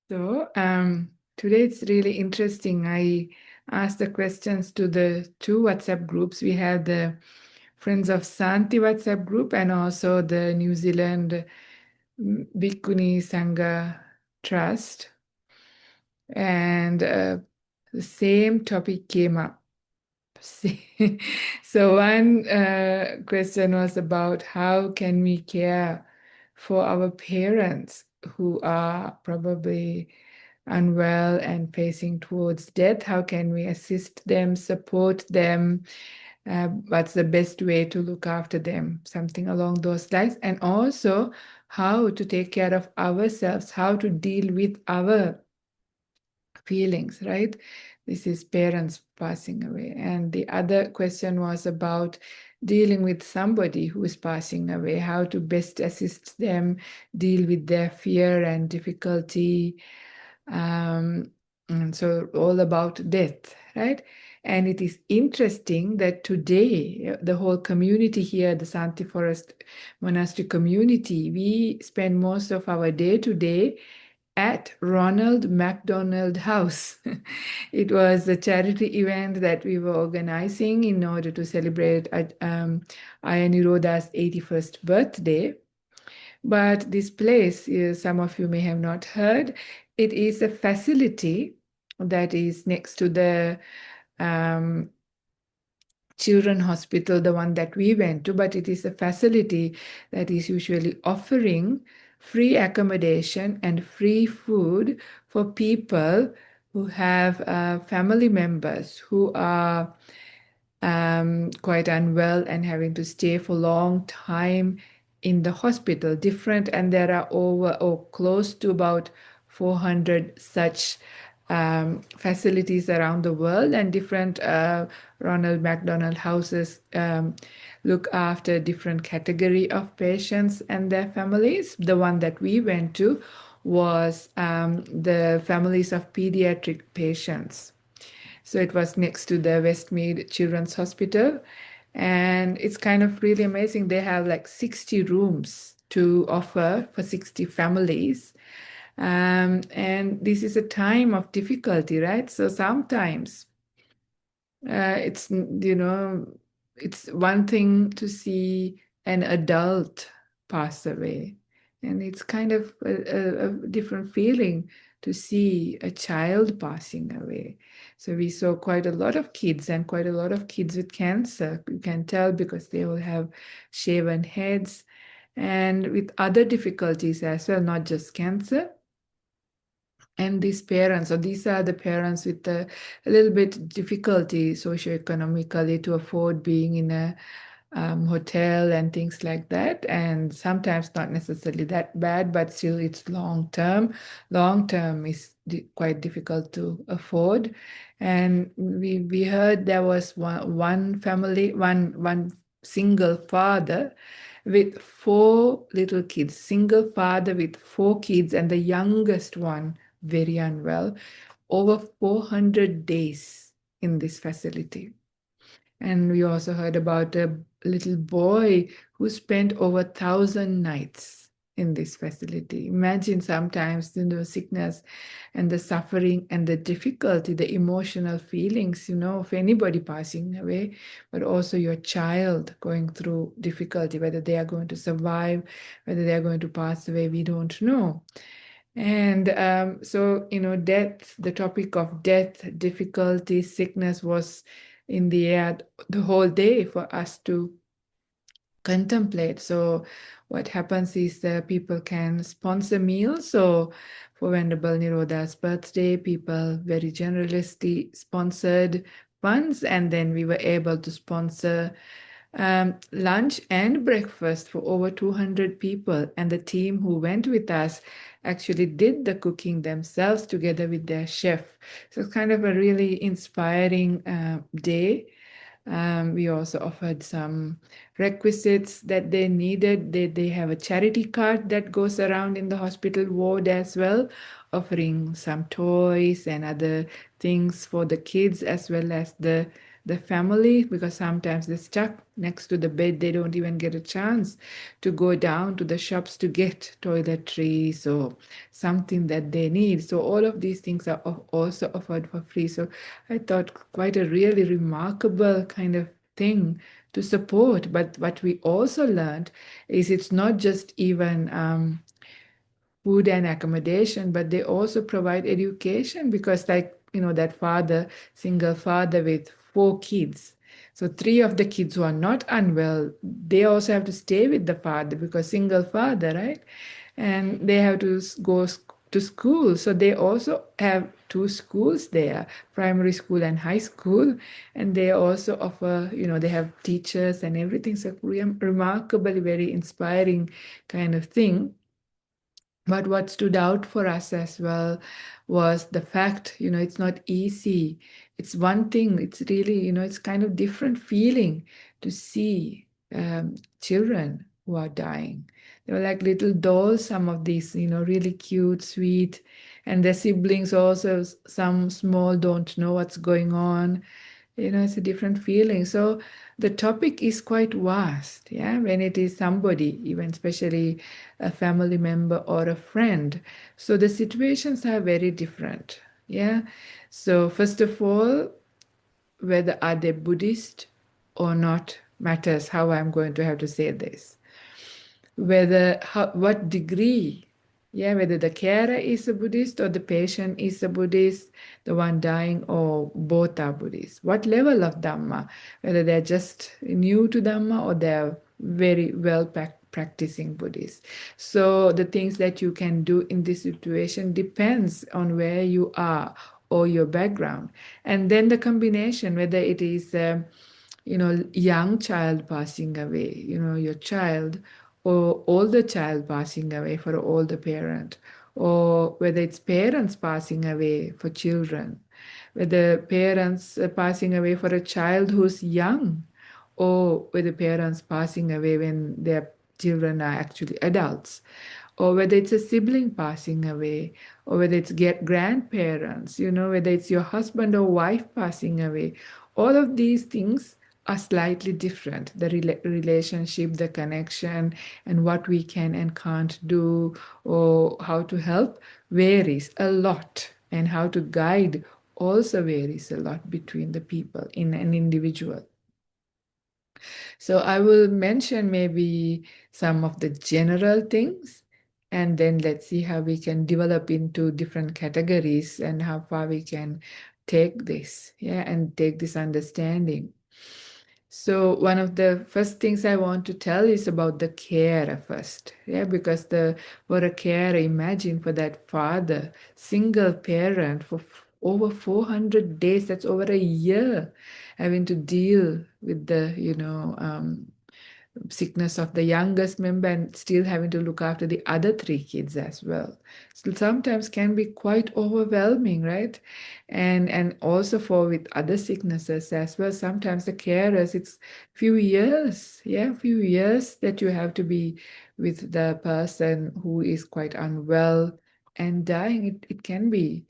So, today it's really interesting. I asked the questions to the two WhatsApp groups. We have the Friends of Santi WhatsApp group and also the New Zealand Bhikkhuni Sangha Trust. And the same topic came up. So one question was about how can we care for our parents who are probably unwell and facing towards death? How can we assist them, support them? What's the best way to look after them? Something along those lines. And also how to take care of ourselves, how to deal with our feelings, right? This is parents passing away. And the other question was about dealing with somebody who is passing away, how to best assist them deal with their fear and difficulty. Um, and so, all about death, right? And it is interesting that today, the whole community here, the Santi Forest Monastery community, we spend most of our day to day at Ronald McDonald House. It was a charity event that we were organizing in order to celebrate Ayya Nirodha's 81st birthday. But this place, some of you may have not heard, it is a facility that is next to the um, children hospital, the one that we went to, but it is a facility that is usually offering free accommodation and free food for people who have family members who are quite unwell and having to stay for a long time in the hospital, different, and there are over or close to about 400 such facilities around the world, and different Ronald McDonald houses look after different category of patients and their families. The one that we went to was the families of pediatric patients. So it was next to the Westmead Children's Hospital. And it's kind of really amazing. They have like 60 rooms to offer for 60 families. And this is a time of difficulty, right? So sometimes it's, it's one thing to see an adult pass away, and it's kind of a different feeling to see a child passing away. So we saw quite a lot of kids and quite a lot of kids with cancer. You can tell because they will have shaven heads and with other difficulties as well, not just cancer. And these parents, so these are the parents with a little bit difficulty socioeconomically to afford being in a hotel and things like that. And sometimes not necessarily that bad, but still it's long term. Long term is quite difficult to afford. And we heard there was one family, one single father with four little kids, single father with four kids, and the youngest one very unwell, over 400 days in this facility. And we also heard about a little boy who spent over 1,000 nights in this facility. Imagine sometimes the sickness and the suffering and the difficulty, the emotional feelings, of anybody passing away, but also your child going through difficulty, whether they are going to survive, whether they are going to pass away, we don't know. And so, death, the topic of death, difficulty, sickness was in the air the whole day for us to contemplate. So, what happens is that people can sponsor meals. So, for Venerable Nirodha's birthday, people very generously sponsored funds, and then we were able to sponsor lunch and breakfast for over 200 people. And the team who went with us actually did the cooking themselves together with their chef. So it's kind of a really inspiring day. We also offered some requisites that they needed. They have a charity cart that goes around in the hospital ward as well, offering some toys and other things for the kids as well as the the family, because sometimes they're stuck next to the bed. They don't even get a chance to go down to the shops to get toiletries or something that they need. So all of these things are also offered for free. So I thought quite a really remarkable kind of thing to support. But what we also learned is it's not just even food and accommodation, but they also provide education because, like, that father, single father with 4 kids. So three of the kids who are not unwell, they also have to stay with the father because single father, right? And they have to to school. So they also have two schools there, primary school and high school. And they also offer, they have teachers and everything. So remarkably, very inspiring kind of thing. But what stood out for us as well was the fact, it's not easy. It's one thing, it's really, it's kind of different feeling to see children who are dying. They were like little dolls, some of these, really cute, sweet. And their siblings also, some small, don't know what's going on. It's a different feeling. So the topic is quite vast, yeah, when it is somebody, even especially a family member or a friend. So the situations are very different, yeah. So first of all, whether are they Buddhist or not matters how I'm going to have to say this, whether what degree, yeah, whether the carer is a Buddhist or the patient is a Buddhist, the one dying, or both are Buddhist, what level of Dhamma, whether they're just new to Dhamma or they're very well practicing Buddhist. So the things that you can do in this situation depends on where you are or your background. And then the combination, whether it is young child passing away, your child, or older child passing away for an older parent, or whether it's parents passing away for children, whether parents are passing away for a child who's young, or whether parents passing away when their children are actually adults, or whether it's a sibling passing away, or whether it's grandparents, whether it's your husband or wife passing away. All of these things are slightly different. The relationship, the connection, and what we can and can't do, or how to help varies a lot, and how to guide also varies a lot between the people in an individual. So I will mention maybe some of the general things, and then let's see how we can develop into different categories and how far we can take this, yeah, and take this understanding. So one of the first things I want to tell is about the carer first, yeah, because for a carer, imagine for that father, single parent for over 400 days, that's over a year, having to deal with the, sickness of the youngest member and still having to look after the other 3 kids as well. So sometimes can be quite overwhelming, right? And also for with other sicknesses as well. Sometimes the carers, it's few years, yeah, few years that you have to be with the person who is quite unwell and dying. It can be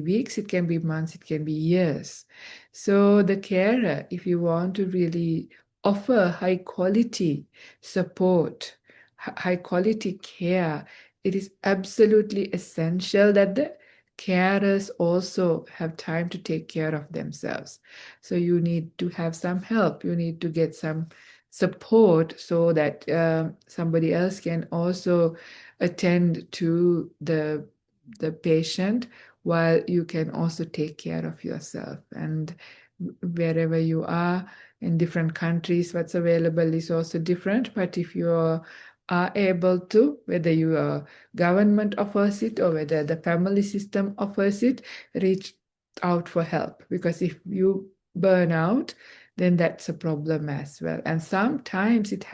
weeks, it can be months, it can be years. So the carer, if you want to really offer high quality support, high quality care, it is absolutely essential that the carers also have time to take care of themselves. So you need to have some help, you need to get some support so that somebody else can also attend to the patient while you can also take care of yourself. And wherever you are, in different countries, what's available is also different. But if you are able to, whether your government offers it or whether the family system offers it, reach out for help. Because if you burn out, then that's a problem as well. And sometimes it's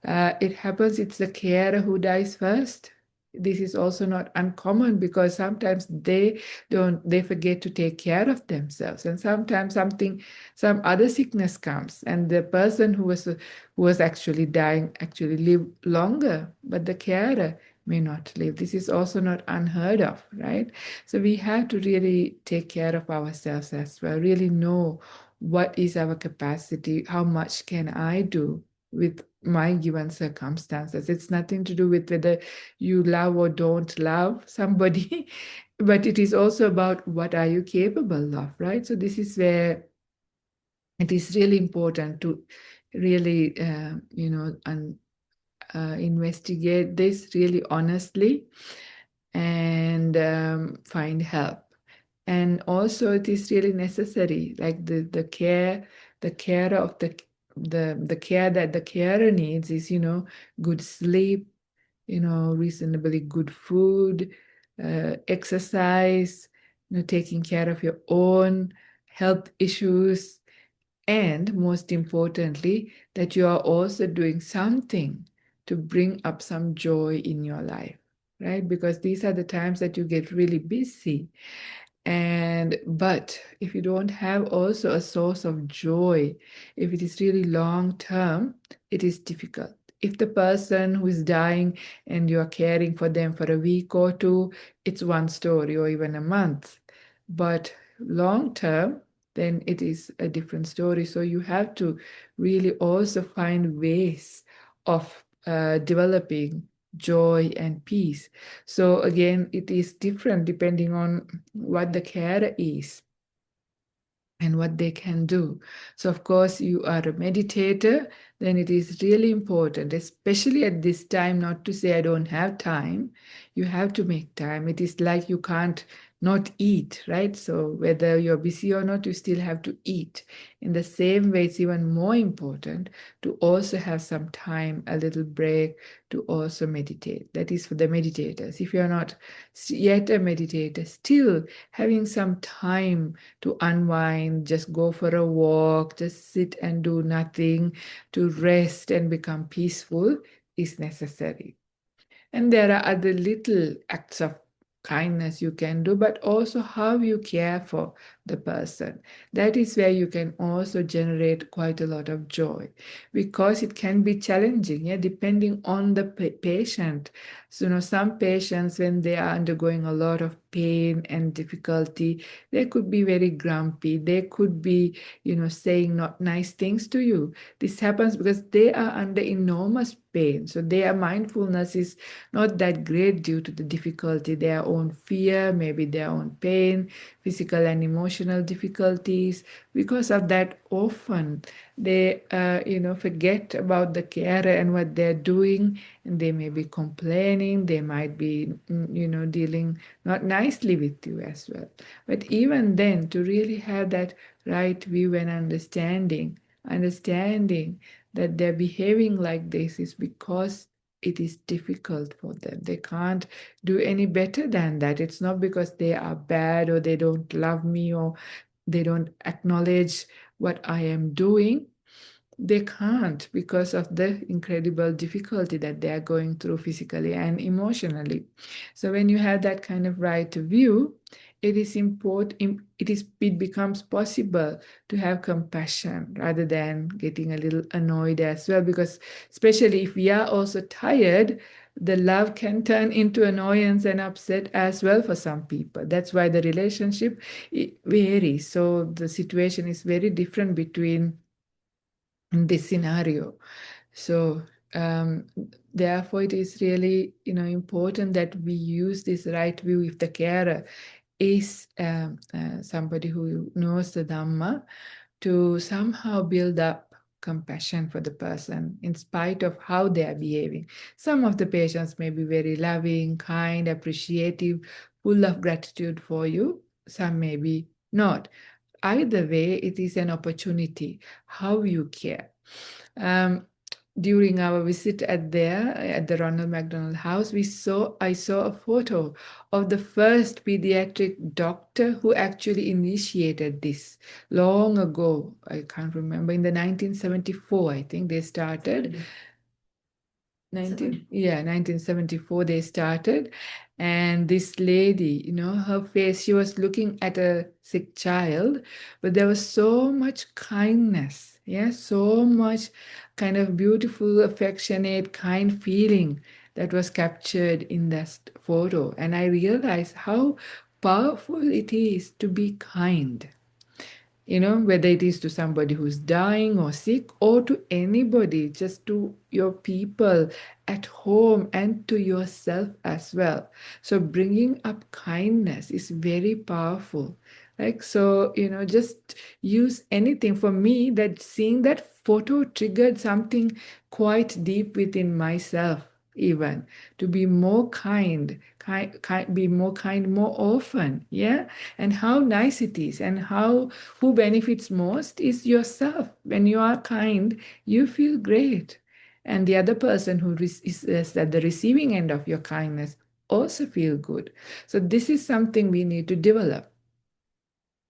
the carer who dies first. This is also not uncommon because sometimes they forget to take care of themselves, and sometimes some other sickness comes, and the person who was actually dying actually live longer, but the carer may not live. This is also not unheard of, right? So we have to really take care of ourselves as well, really know what is our capacity? How much can I do with my given circumstances? It's nothing to do with whether you love or don't love somebody, but it is also about what are you capable of, right? So this is where it is really important to really, investigate this really honestly and find help. And also, it is really necessary, like the care of the care that the carer needs is, good sleep, reasonably good food, exercise, taking care of your own health issues, and most importantly, that you are also doing something to bring up some joy in your life, right? Because these are the times that you get really busy. And but if you don't have also a source of joy, if it is really long term, it is difficult. If the person who is dying and you are caring for them for a week or two, it's one story or even a month. But long term, then it is a different story. So you have to really also find ways of developing joy and peace. So again, it is different depending on what the carer is and what they can do. So, of course, you are a meditator, then it is really important, especially at this time, not to say I don't have time. You have to make time. It is like you can't not eat, right? So, whether you're busy or not, you still have to eat. In the same way, it's even more important to also have some time, a little break to also meditate. That is for the meditators. If you're not yet a meditator, still having some time to unwind, just go for a walk, just sit and do nothing, to rest and become peaceful is necessary. And there are other little acts of kindness you can do, but also how you care for the person. That is where you can also generate quite a lot of joy, because it can be challenging, yeah, depending on the patient. So, some patients, when they are undergoing a lot of pain and difficulty, they could be very grumpy. They could be, saying not nice things to you. This happens because they are under enormous pain. So their mindfulness is not that great due to the difficulty, their own fear, maybe their own pain, physical and emotional difficulties. Because of that, often they, forget about the carer and what they're doing, and they may be complaining. They might be, dealing not nicely with you as well. But even then, to really have that right view and understanding that they're behaving like this is because it is difficult for them. They can't do any better than that. It's not because they are bad or they don't love me or they don't acknowledge what I am doing. They can't because of the incredible difficulty that they are going through physically and emotionally. So when you have that kind of right view, it is important, it becomes possible to have compassion rather than getting a little annoyed as well, because especially if we are also tired, the love can turn into annoyance and upset as well for some people. That's why the relationship varies. So the situation is very different between this scenario. So therefore, it is really important that we use this right view. If the carer is somebody who knows the Dhamma, to somehow build up compassion for the person in spite of how they are behaving. Some of the patients may be very loving, kind, appreciative, full of gratitude for you. Some may be not. Either way, it is an opportunity how you care. Um, During our visit at the Ronald McDonald House, I saw a photo of the first pediatric doctor who actually initiated this long ago. I can't remember, in the 1974, I think they started. 1974 they started. And this lady, her face, she was looking at a sick child, but there was so much kindness, yeah, so much kind of beautiful, affectionate, kind feeling that was captured in that photo. And I realized how powerful it is to be kind. whether it is to somebody who's dying or sick or to anybody, just to your people at home and to yourself as well. So bringing up kindness is very powerful. Like, so, just use anything. For me, that seeing that photo triggered something quite deep within myself, even to be more be more kind more often. Yeah. And how nice it is, and who benefits most is yourself. When you are kind, you feel great. And the other person who is at the receiving end of your kindness also feel good. So this is something we need to develop.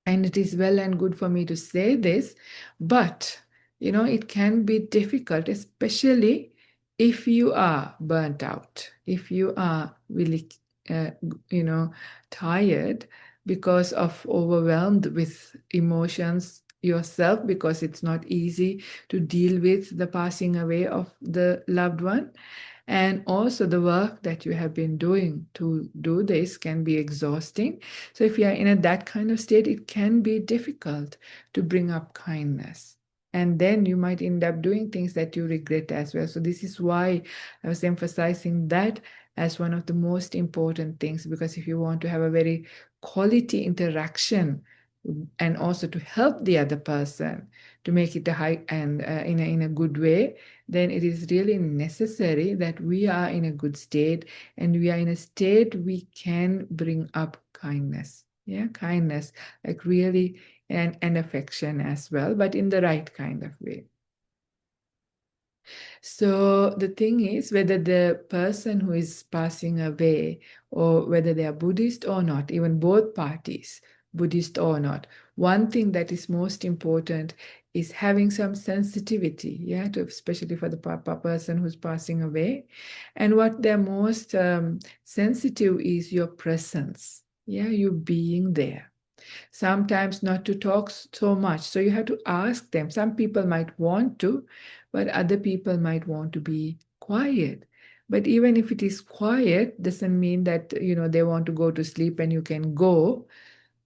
And it is well and good for me to say this, but it can be difficult, especially if you are burnt out, if you are really, uh, you know, tired because of overwhelmed with emotions yourself, because it's not easy to deal with the passing away of the loved one. And also, the work that you have been doing to do this can be exhausting. So, if you are in that kind of state, it can be difficult to bring up kindness. And then you might end up doing things that you regret as well. So, this is why I was emphasizing that as one of the most important things, because if you want to have a very quality interaction and also to help the other person to make it a high and in a good way, then it is really necessary that we are in a good state, and we are in a state we can bring up kindness. Yeah, kindness, like really, and affection as well, but in the right kind of way. So the thing is, whether the person who is passing away, or whether they are Buddhist or not, even both parties, Buddhist or not, one thing that is most important is having some sensitivity, yeah, to, especially for the person who's passing away. And what they're most sensitive is your presence, yeah, you being there. Sometimes not to talk so much. So you have to ask them. Some people might want to, but other people might want to be quiet. But even if it is quiet, doesn't mean that, they want to go to sleep and you can go.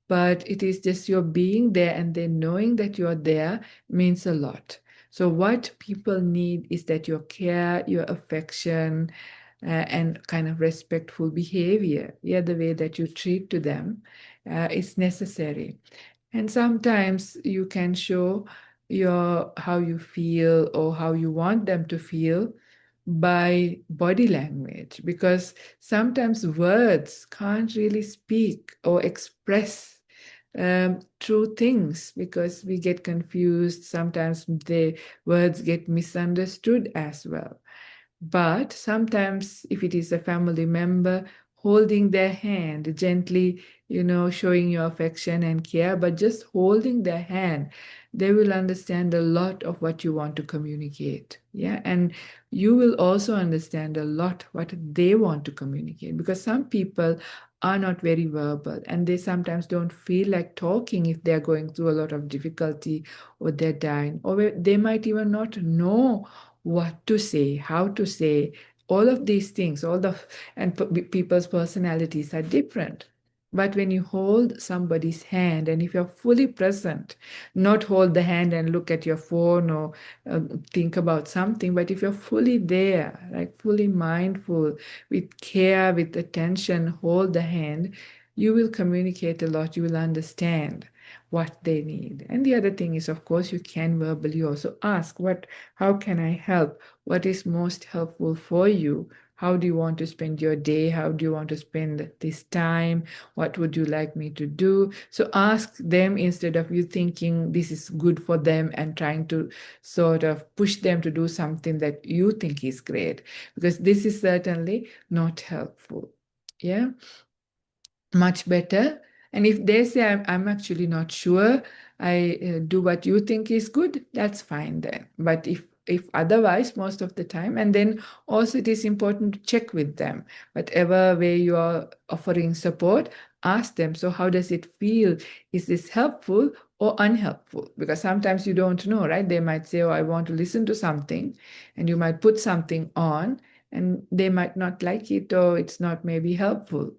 But it is just your being there, and then knowing that you're there means a lot. So what people need is that your care, your affection, and kind of respectful behavior, yeah, the way that you treat to them is necessary. And sometimes you can show your how you feel or how you want them to feel by body language, because sometimes words can't really speak or express true things, because we get confused. Sometimes the words get misunderstood as well. But sometimes, if it is a family member, holding their hand gently, showing your affection and care, but just holding their hand, they will understand a lot of what you want to communicate. Yeah. And you will also understand a lot what they want to communicate, because some people are not very verbal, and they sometimes don't feel like talking if they're going through a lot of difficulty, or they're dying, or they might even not know what to say, how to say, all of these things, and people's personalities are different. But when you hold somebody's hand, and if you're fully present, not hold the hand and look at your phone, or think about something, but if you're fully there, like fully mindful, with care, with attention, hold the hand, you will communicate a lot, you will understand what they need. And the other thing is, of course, you can verbally also ask, how can I help? What is most helpful for you? How do you want to spend your day? How do you want to spend this time? What would you like me to do? So ask them, instead of you thinking this is good for them and trying to sort of push them to do something that you think is great, because this is certainly not helpful. Yeah, much better. And if they say, I'm actually not sure, I do what you think is good, that's fine then. But if otherwise, most of the time, and then also it is important to check with them. Whatever way you are offering support, ask them, so how does it feel? Is this helpful or unhelpful? Because sometimes you don't know, right? They might say, oh, I want to listen to something, and you might put something on, and they might not like it, or it's not maybe helpful.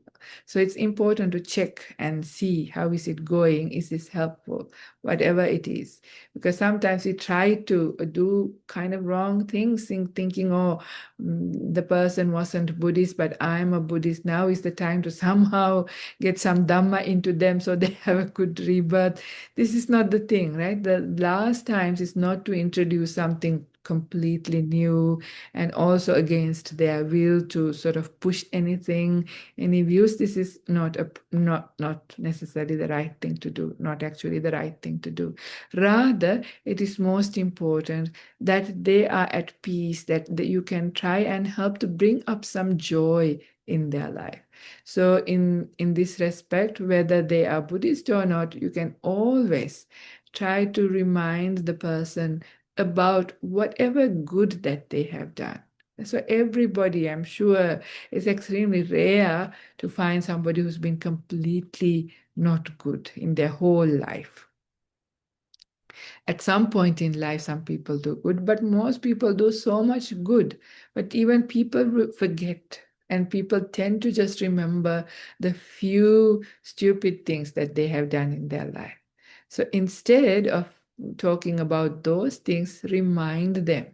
So it's important to check and see how is it going. Is this helpful? Whatever it is. Because sometimes we try to do kind of wrong things, thinking, oh, the person wasn't Buddhist, but I'm a Buddhist. Now is the time to somehow get some Dhamma into them so they have a good rebirth. This is not the thing, right? The last times is not to introduce something completely new and also against their will to sort of push anything, any views. This is not necessarily the right thing to do, not actually the right thing to do. Rather, it is most important that they are at peace, that you can try and help to bring up some joy in their life. So in this respect, whether they are Buddhist or not, you can always try to remind the person about whatever good that they have done. So everybody, I'm sure, it's extremely rare to find somebody who's been completely not good in their whole life. At some point in life, some people do good, but most people do so much good. But even people forget, and people tend to just remember the few stupid things that they have done in their life. So instead of talking about those things, remind them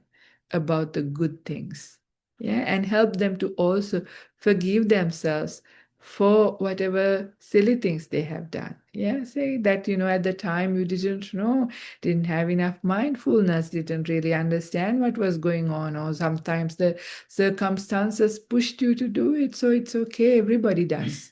about the good things. Yeah, and help them to also forgive themselves for whatever silly things they have done. Yeah, say that, at the time you didn't know, didn't have enough mindfulness, didn't really understand what was going on, or sometimes the circumstances pushed you to do it. So it's okay, everybody does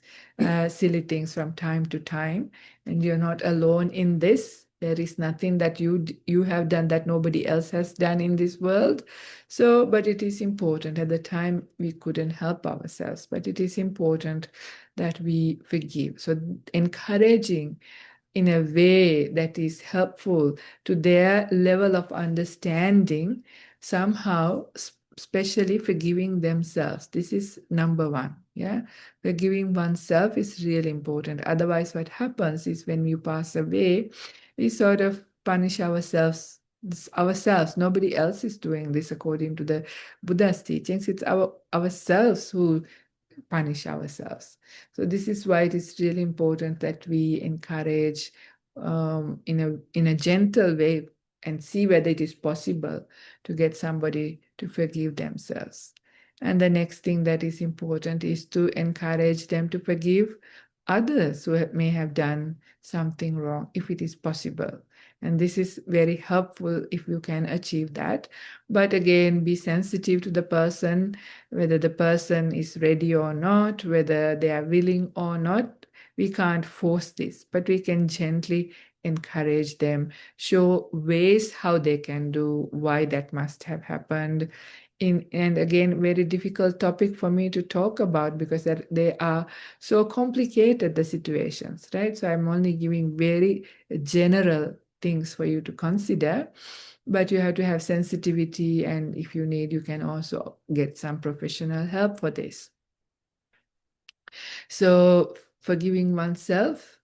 silly things from time to time, and you're not alone in this. There is nothing that you have done that nobody else has done in this world. So, but it is important. At the time, we couldn't help ourselves, but it is important that we forgive. So, encouraging in a way that is helpful to their level of understanding, somehow, especially forgiving themselves. This is number one. Yeah, forgiving oneself is really important. Otherwise, what happens is when you pass away, we sort of punish ourselves. Nobody else is doing this according to the Buddha's teachings. It's ourselves who punish ourselves. So this is why it is really important that we encourage in a gentle way and see whether it is possible to get somebody to forgive themselves. And the next thing that is important is to encourage them to forgive others who may have done something wrong, if it is possible. And this is very helpful if you can achieve that. But again, be sensitive to the person, whether the person is ready or not, whether they are willing or not. We can't force this, but we can gently encourage them, show ways how they can do, why that must have happened. And again, very difficult topic for me to talk about because they are so complicated, the situations, right? So I'm only giving very general things for you to consider, but you have to have sensitivity, and if you need, you can also get some professional help for this. So forgiving oneself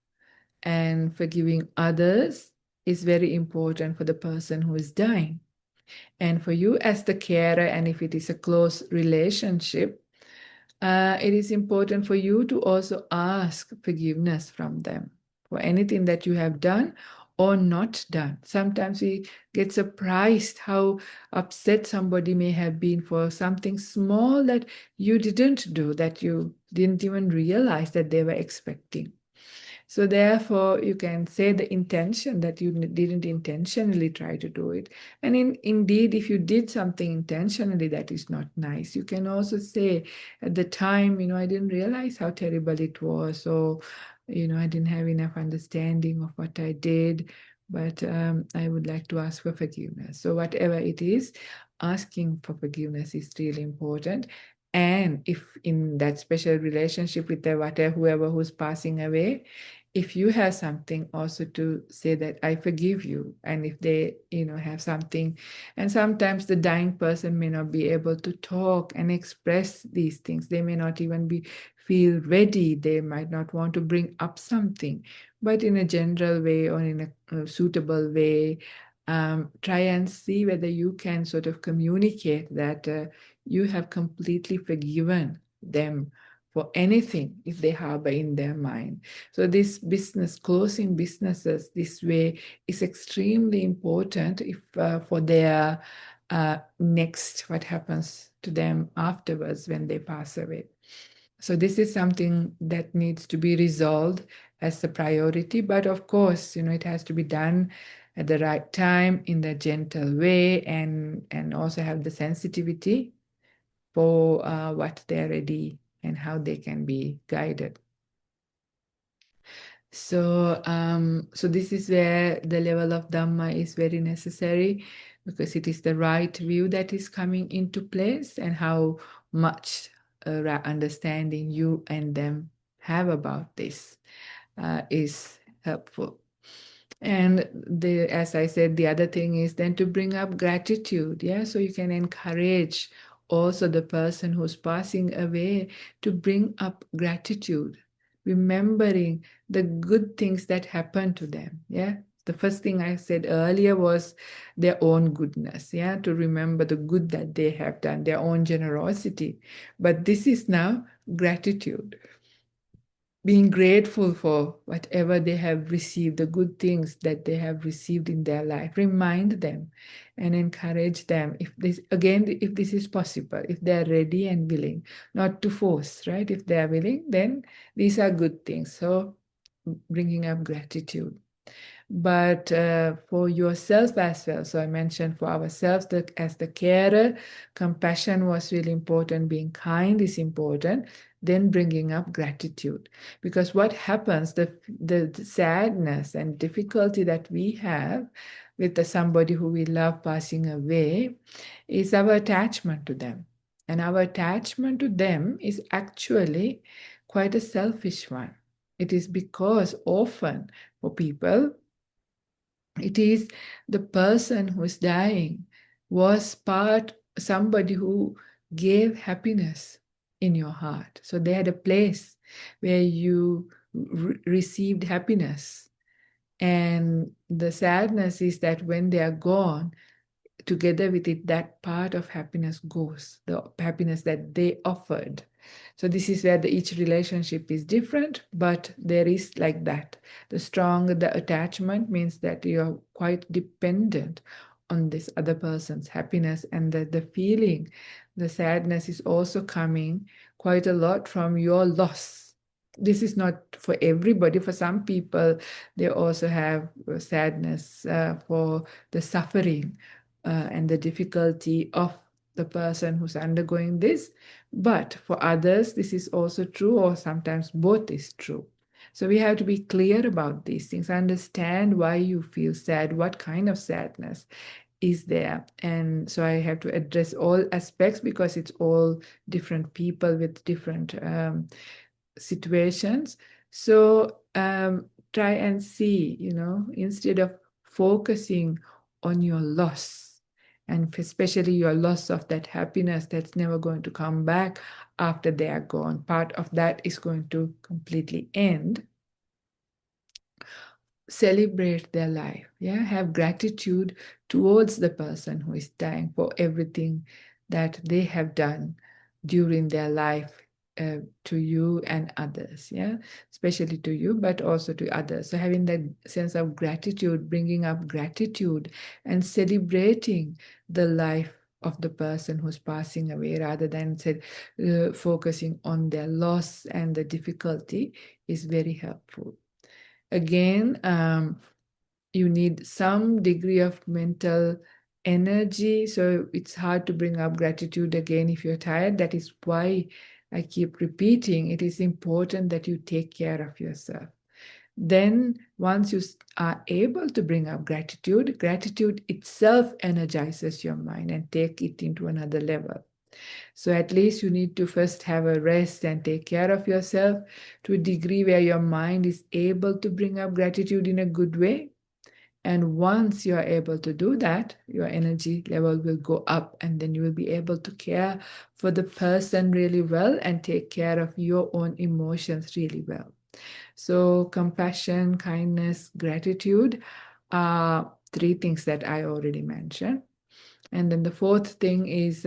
and forgiving others is very important for the person who is dying. And for you as the carer, and if it is a close relationship, it is important for you to also ask forgiveness from them for anything that you have done or not done. Sometimes we get surprised how upset somebody may have been for something small that you didn't do, that you didn't even realize that they were expecting. So therefore, you can say the intention that you didn't intentionally try to do it. And indeed, if you did something intentionally that is not nice, you can also say at the time, I didn't realize how terrible it was, or, I didn't have enough understanding of what I did, but I would like to ask for forgiveness. So whatever it is, asking for forgiveness is really important. And if in that special relationship with the whoever who's passing away, if you have something also to say that I forgive you, and if they have something, and sometimes the dying person may not be able to talk and express these things, they may not even feel ready, they might not want to bring up something, but in a general way or in a suitable way, try and see whether you can sort of communicate that you have completely forgiven them for anything if they harbor in their mind. So this business, closing businesses this way is extremely important if for their next, what happens to them afterwards when they pass away. So this is something that needs to be resolved as a priority. But of course, it has to be done at the right time in the gentle way, and also have the sensitivity for what they're ready and how they can be guided. So this is where the level of Dhamma is very necessary, because it is the right view that is coming into place, and how much understanding you and them have about this is helpful. And as I said, the other thing is then to bring up gratitude. Yeah, so you can encourage also the person who's passing away to bring up gratitude, remembering the good things that happened to them. Yeah, the first thing I said earlier was their own goodness. Yeah, to remember the good that they have done, their own generosity. But this is now gratitude, being grateful for whatever they have received, the good things that they have received in their life. Remind them and encourage them, if this is possible, if they're ready and willing, not to force, right? If they're willing, then these are good things. So bringing up gratitude. But for yourself as well. So I mentioned for ourselves that as the carer, compassion was really important, being kind is important, then bringing up gratitude. Because what happens, the sadness and difficulty that we have with somebody who we love passing away is our attachment to them. And our attachment to them is actually quite a selfish one. It is because often for people, it is the person who is dying was somebody who gave happiness in your heart. So they had a place where you received happiness. And the sadness is that when they are gone, together with it, that part of happiness goes, the happiness that they offered. So this is where each relationship is different, but there is like that. The stronger the attachment means that you're quite dependent on this other person's happiness, and the feeling, the sadness is also coming quite a lot from your loss. This is not for everybody. For some people, they also have sadness for the suffering and the difficulty of the person who's undergoing this. But for others, this is also true, or sometimes both is true. So we have to be clear about these things, understand why you feel sad, what kind of sadness is there. And so I have to address all aspects, because it's all different people with different situations. So try and see, instead of focusing on your loss, and especially your loss of that happiness that's never going to come back after they are gone, part of that is going to completely end. Celebrate their life. Yeah, have gratitude towards the person who is dying for everything that they have done during their life, to you and others. Yeah, especially to you, but also to others. So having that sense of gratitude, bringing up gratitude and celebrating the life of the person who's passing away, rather than focusing on their loss and the difficulty, is very helpful. Again, you need some degree of mental energy. So it's hard to bring up gratitude again if you're tired. That is why I keep repeating, it is important that you take care of yourself. Then once you are able to bring up gratitude, gratitude itself energizes your mind and take it into another level. So at least you need to first have a rest and take care of yourself to a degree where your mind is able to bring up gratitude in a good way. And once you are able to do that, your energy level will go up, and then you will be able to care for the person really well and take care of your own emotions really well. So compassion, kindness, gratitude are three things that I already mentioned. And then the fourth thing is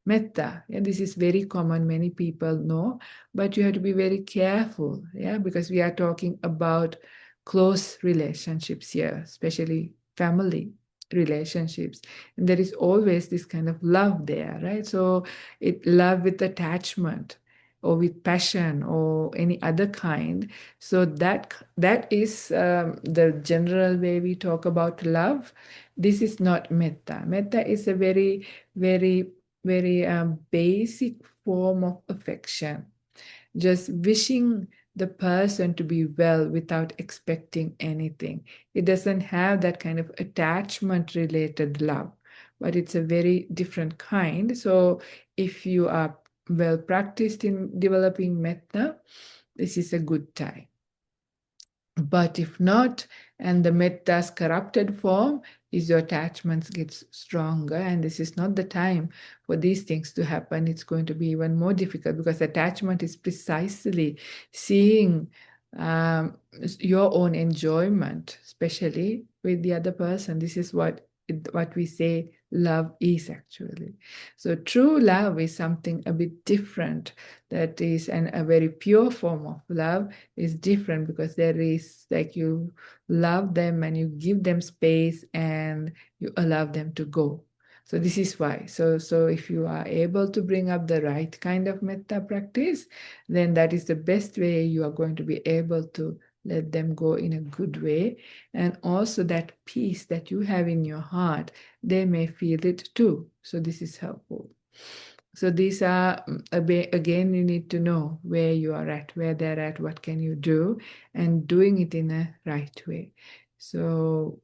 metta. Yeah, this is very common, many people know, but you have to be very careful, yeah, because we are talking about close relationships here, especially family relationships. And there is always this kind of love there, right? So it love with attachment or with passion or any other kind. So that is the general way we talk about love. This is not metta. Metta is a very, very, very basic form of affection, just wishing the person to be well without expecting anything. It doesn't have that kind of attachment related love, but it's a very different kind. So if you are well practiced in developing metta, this is a good time. But if not, and the metta's corrupted form is your attachments gets stronger, and this is not the time for these things to happen. It's going to be even more difficult because attachment is precisely seeing your own enjoyment, especially with the other person. This is what we say love is actually. So true love is something a bit different. That is a very pure form of love is different because there is like you love them and you give them space and you allow them to go. So this is why. So if you are able to bring up the right kind of metta practice, then that is the best way you are going to be able to let them go in a good way. And also that peace that you have in your heart, they may feel it too. So this is helpful. So these are, again, you need to know where you are at, where they're at, what can you do, and doing it in a right way. So,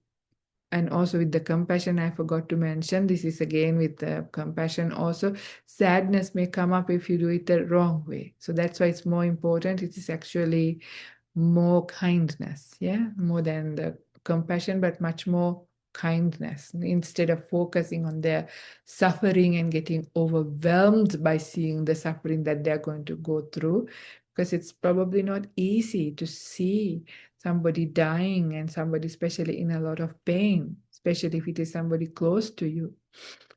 and also with the compassion, I forgot to mention, this is again with the compassion also, sadness may come up if you do it the wrong way. So that's why it's more important. It is actually more kindness, yeah, more than the compassion, but much more kindness instead of focusing on their suffering and getting overwhelmed by seeing the suffering that they're going to go through, because it's probably not easy to see somebody dying and somebody especially in a lot of pain, especially if it is somebody close to you.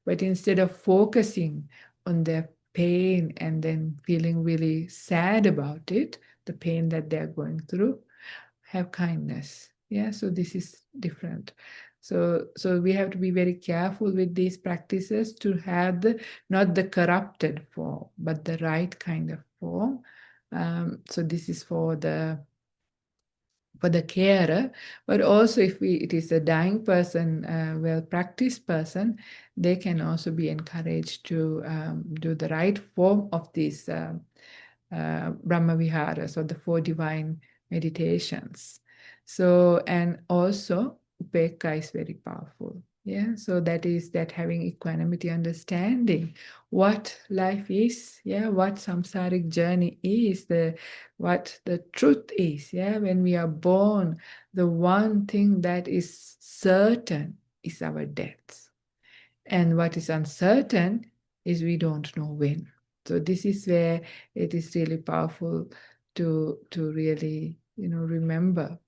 But instead of focusing on their pain and then feeling really sad about it, the pain that they're going through, have kindness. Yeah, so this is different. So we have to be very careful with these practices to have the not the corrupted form, but the right kind of form. So this is for the carer, but also if it is a dying person, a well-practiced person, they can also be encouraged to do the right form of these Brahma Viharas or the four divine meditations. So, and also Upekka is very powerful. Yeah, so that is that having equanimity, understanding what life is, yeah, what samsaric journey is, what the truth is, yeah. When we are born, the one thing that is certain is our death. And what is uncertain is we don't know when. So this is where it is really powerful to really, remember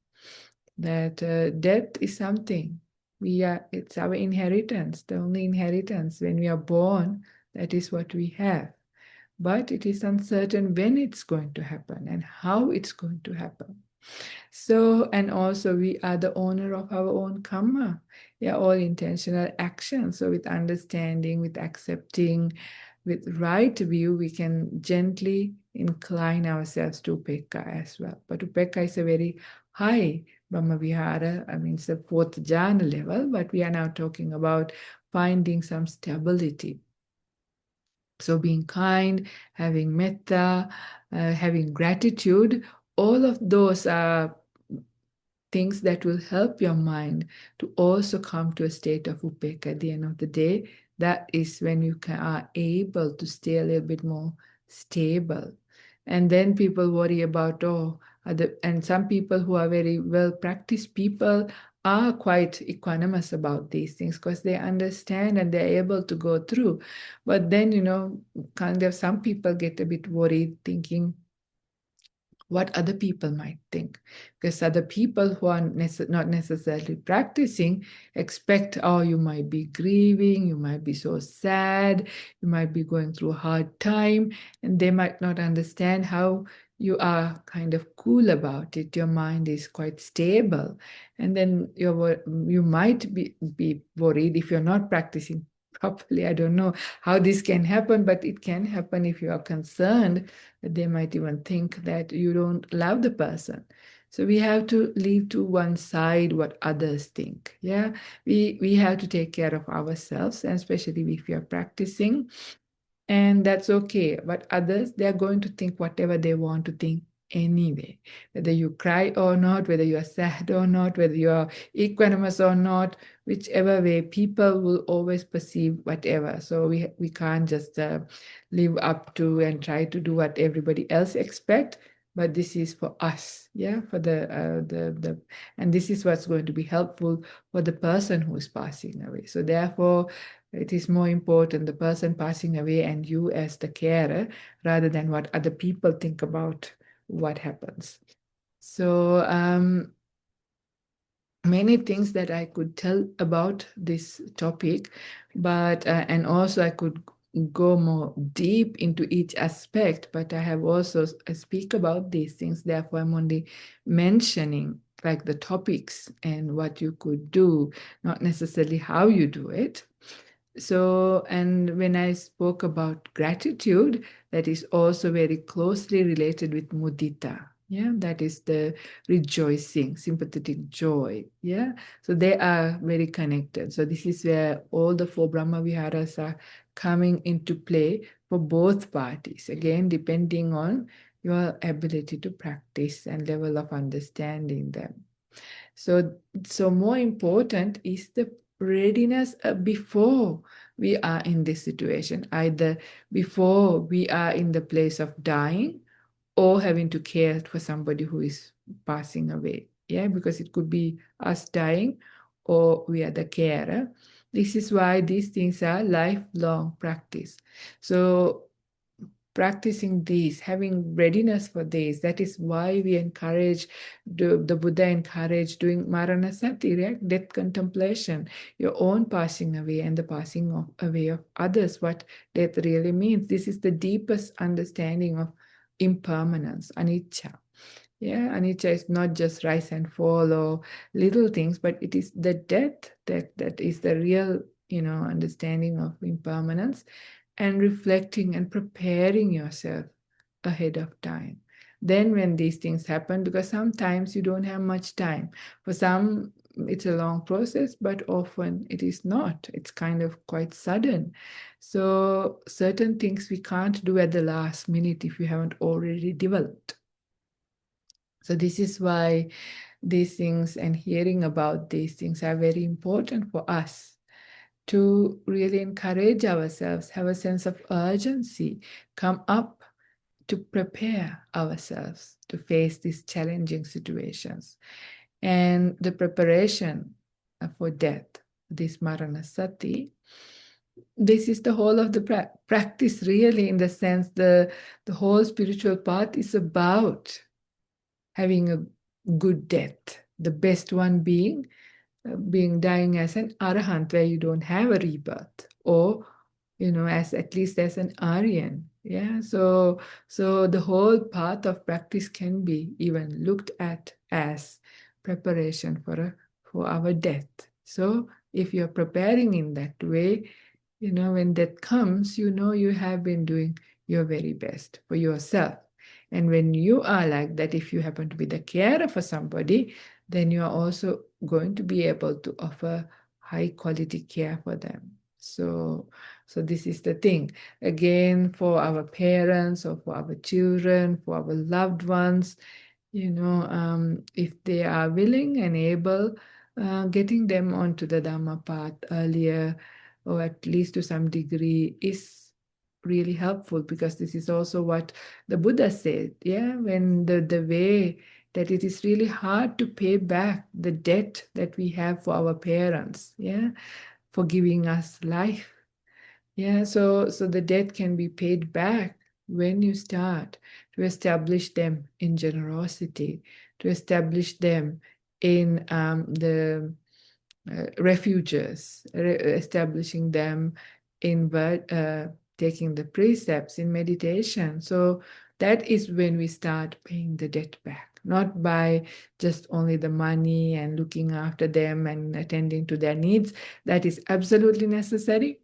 that death is something it's our inheritance, the only inheritance. When we are born, that is what we have. But it is uncertain when it's going to happen and how it's going to happen. So, and also we are the owner of our own karma. Yeah, all intentional actions. So with understanding, with accepting, with right view, we can gently incline ourselves to Upekka as well. But Upekka is a very high Brahmavihara. I mean, it's the fourth jhana level, but we are now talking about finding some stability. So being kind, having metta, having gratitude, all of those are things that will help your mind to also come to a state of upeka at the end of the day. That is when you are able to stay a little bit more stable. And then people worry about, and some people who are very well practiced people are quite equanimous about these things because they understand and they're able to go through. But then, kind of some people get a bit worried thinking, what other people might think. Because other people who are not necessarily practicing expect, oh, you might be grieving, you might be so sad, you might be going through a hard time, and they might not understand how you are kind of cool about it. Your mind is quite stable. And then you might be worried if you're not practicing properly. I don't know how this can happen, but it can happen if you are concerned. They might even think that you don't love the person. So we have to leave to one side what others think. Yeah, we have to take care of ourselves, and especially if we are practicing, and that's okay. But others, they're going to think whatever they want to think anyway. Whether you cry or not, whether you are sad or not, whether you are equanimous or not, whichever way, people will always perceive whatever. So we can't just live up to and try to do what everybody else expect. But this is for us, yeah, for and this is what's going to be helpful for the person who is passing away. So therefore, it is more important the person passing away and you as the carer rather than what other people think about what happens. So many things that I could tell about this topic, but and also I could go more deep into each aspect, but I have also speak about these things. Therefore, I'm only mentioning like the topics and what you could do, not necessarily how you do it. So, and when I spoke about gratitude, that is also very closely related with mudita. Yeah, that is the rejoicing, sympathetic joy. Yeah, so they are very connected. So, this is where all the four Brahma Viharas are coming into play for both parties. Again, depending on your ability to practice and level of understanding them. So more important is the readiness before we are in this situation, either before we are in the place of dying or having to care for somebody who is passing away. Yeah, because it could be us dying or we are the carer. This is why these things are lifelong practice. So practicing these, having readiness for these. That is why we encourage, the Buddha encouraged doing Maranasati, right? Death contemplation, your own passing away and the passing away of others, what death really means. This is the deepest understanding of impermanence, anicca. Yeah, anicca is not just rise and fall or little things, but it is the death that is the real, understanding of impermanence, and reflecting and preparing yourself ahead of time. Then, when these things happen, because sometimes you don't have much time. For some, it's a long process, but often it is not. It's kind of quite sudden. So, certain things we can't do at the last minute if you haven't already developed. So, this is why these things and hearing about these things are very important for us to really encourage ourselves, have a sense of urgency, come up to prepare ourselves to face these challenging situations. And the preparation for death, this Maranasati, this is the whole of the practice, really, in the sense the whole spiritual path is about having a good death, the best one being dying as an arahant, where you don't have a rebirth, or as at least as an Aryan. Yeah, so the whole path of practice can be even looked at as preparation for our death. So if you're preparing in that way, when that comes, you have been doing your very best for yourself. And when you are like that, if you happen to be the carer for somebody, then you are also going to be able to offer high quality care for them. So this is the thing. Again, for our parents or for our children, for our loved ones, if they are willing and able, getting them onto the Dhamma path earlier, or at least to some degree, is really helpful, because this is also what the Buddha said. Yeah, when the way that it is really hard to pay back the debt that we have for our parents, yeah, for giving us life. Yeah, so the debt can be paid back when you start to establish them in generosity, to establish them in the refuges, establishing them in taking the precepts in meditation. So that is when we start paying the debt back, not by just only the money and looking after them and attending to their needs. That is absolutely necessary.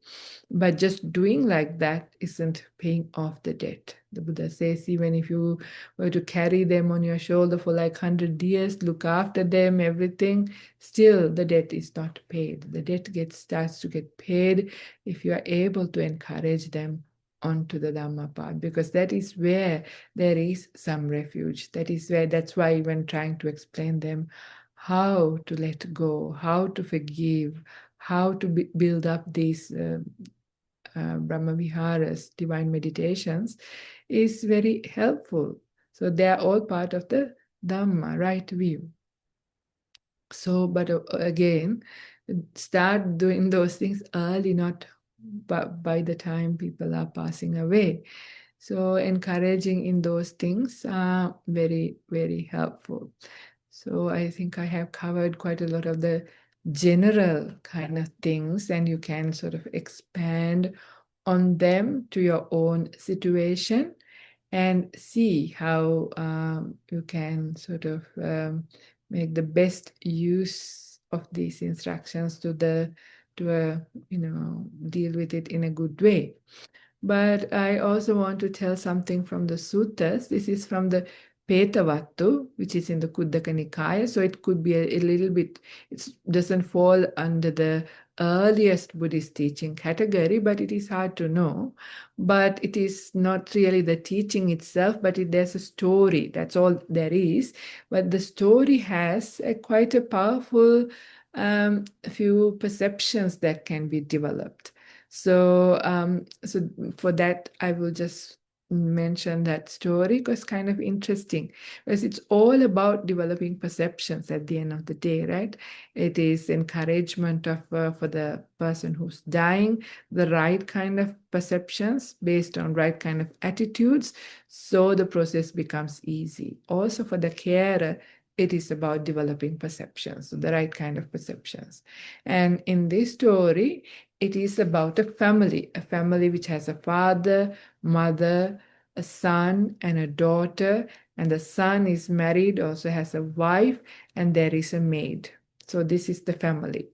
But just doing like that isn't paying off the debt. The Buddha says, even if you were to carry them on your shoulder for like 100 years, look after them, everything, still the debt is not paid. The debt starts to get paid if you are able to encourage them onto the Dhamma path, because that is where there is some refuge. That's why even trying to explain them how to let go, how to forgive, how to build up these Brahma Viharas, divine meditations, is very helpful. So they are all part of the Dhamma, right view. So, but again, start doing those things early, not by the time people are passing away. So encouraging in those things are very, very helpful. So I think I have covered quite a lot of the general kind of things, and you can sort of expand on them to your own situation and see how you can sort of make the best use of these instructions to deal with it in a good way. But I also want to tell something from the suttas. This is from the Petavattu, which is in the Kuddaka Nikaya. So it could be a little bit, it doesn't fall under the earliest Buddhist teaching category, but it is hard to know. But it is not really the teaching itself, but there's a story. That's all there is. But the story has quite a powerful few perceptions that can be developed. So, so for that, I will just mention that story because it's kind of interesting, because it's all about developing perceptions at the end of the day, right? It is encouragement of for the person who's dying, the right kind of perceptions based on right kind of attitudes, so the process becomes easy. Also for the carer, it is about developing perceptions, so the right kind of perceptions. And in this story, it is about a family which has a father, mother, a son, and a daughter. And the son is married, also has a wife, and there is a maid. So this is the family.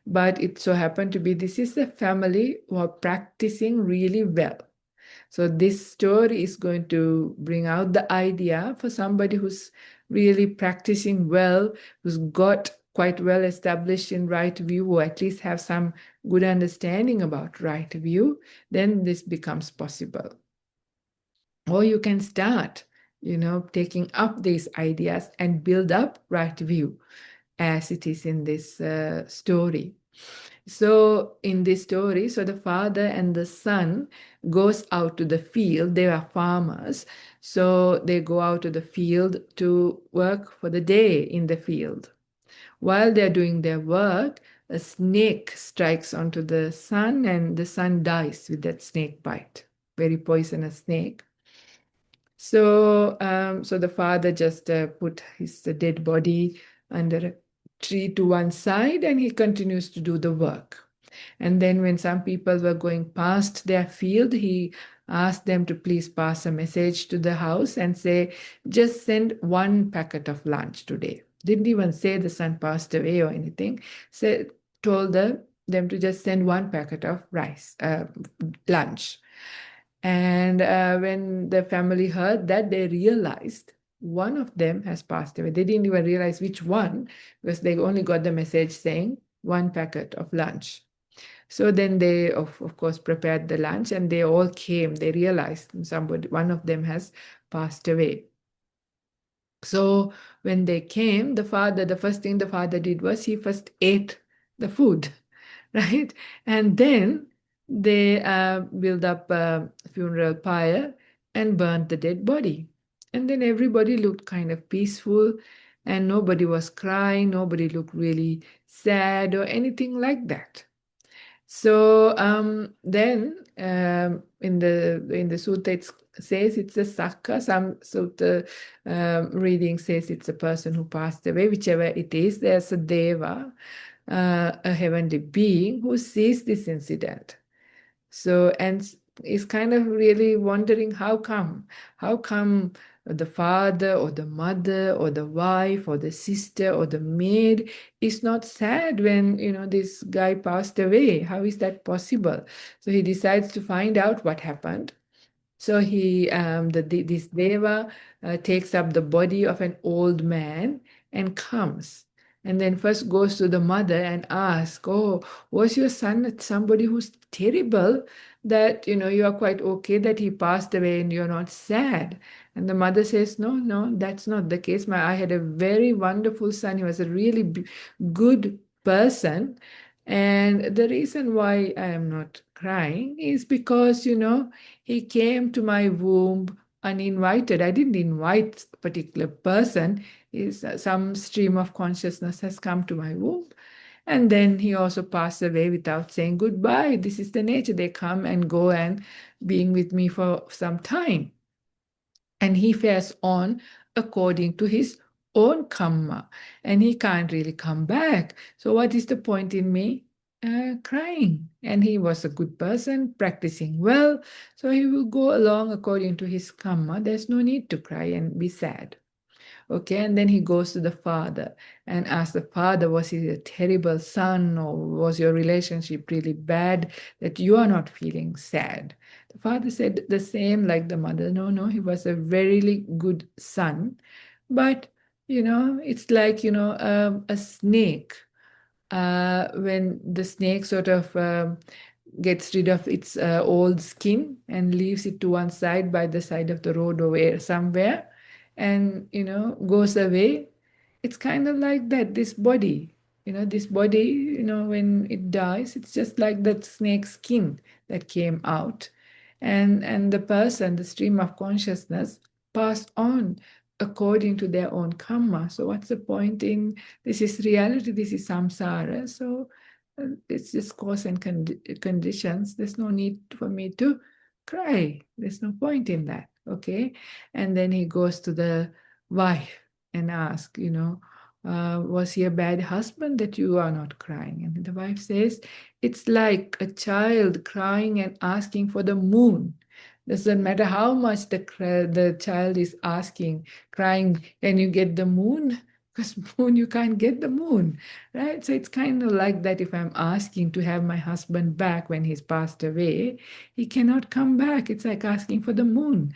But it so happened to be this is the family who are practicing really well. So this story is going to bring out the idea for somebody who's really practicing well, who's got quite well established in right view, or at least have some good understanding about right view, then this becomes possible. Or you can start, taking up these ideas and build up right view as it is in this story. So in this story, so the father and the son goes out to the field. They are farmers. So they go out to the field to work for the day in the field. While they're doing their work, a snake strikes onto the son and the son dies with that snake bite. Very poisonous snake. So, so the father just put his dead body under a tree to one side and he continues to do the work. And then when some people were going past their field, he asked them to please pass a message to the house and say, just send one packet of lunch today. Didn't even say the son passed away or anything. Told them to just send one packet of lunch. And when the family heard that, they realized one of them has passed away. They didn't even realize which one, because they only got the message saying one packet of lunch. So then they, of course, prepared the lunch and they all came. They realized one of them has passed away. So when they came, the first thing the father did was he first ate the food, right? And then they built up a funeral pyre and burnt the dead body. And then everybody looked kind of peaceful and nobody was crying, nobody looked really sad or anything like that. So then in the sutta, says it's a Sakka, some sutta reading says it's a person who passed away, whichever it is, there's a Deva, a heavenly being who sees this incident. So, and is kind of really wondering how come the father or the mother or the wife or the sister or the maid is not sad when, this guy passed away? How is that possible? So he decides to find out what happened. So this Deva takes up the body of an old man and comes. And then first goes to the mother and asks, "Oh, was your son somebody who's terrible that, you are quite okay that he passed away and you're not sad?" And the mother says, "No, no, that's not the case. I had a very wonderful son. He was a really good person. And the reason why I am not crying is because, he came to my womb uninvited. I didn't invite a particular person. Some stream of consciousness has come to my womb. And then he also passed away without saying goodbye. This is the nature. They come and go and being with me for some time. And he fares on according to his own karma. And he can't really come back. So what is the point in me crying? And he was a good person, practicing well. So he will go along according to his karma. There's no need to cry and be sad. Okay, and then he goes to the father and asks the father, was he a terrible son, or was your relationship really bad that you are not feeling sad? The father said the same like the mother. No, no, he was a very good son. But, it's like, a snake. When the snake sort of gets rid of its old skin and leaves it to one side by the side of the road or somewhere, and goes away. It's kind of like that, this body. This body, when it dies, it's just like that snake skin that came out. And the person, the stream of consciousness, passed on according to their own karma. So what's the point in this? Is reality, this is samsara. So it's just cause and conditions. There's no need for me to cry. There's no point in that. Okay. And then he goes to the wife and asks, was he a bad husband that you are not crying? And the wife says, it's like a child crying and asking for the moon. Doesn't matter how much the child is asking, crying, can you get the moon? Because moon, you can't get the moon, right? So it's kind of like that. If I'm asking to have my husband back when he's passed away, he cannot come back. It's like asking for the moon.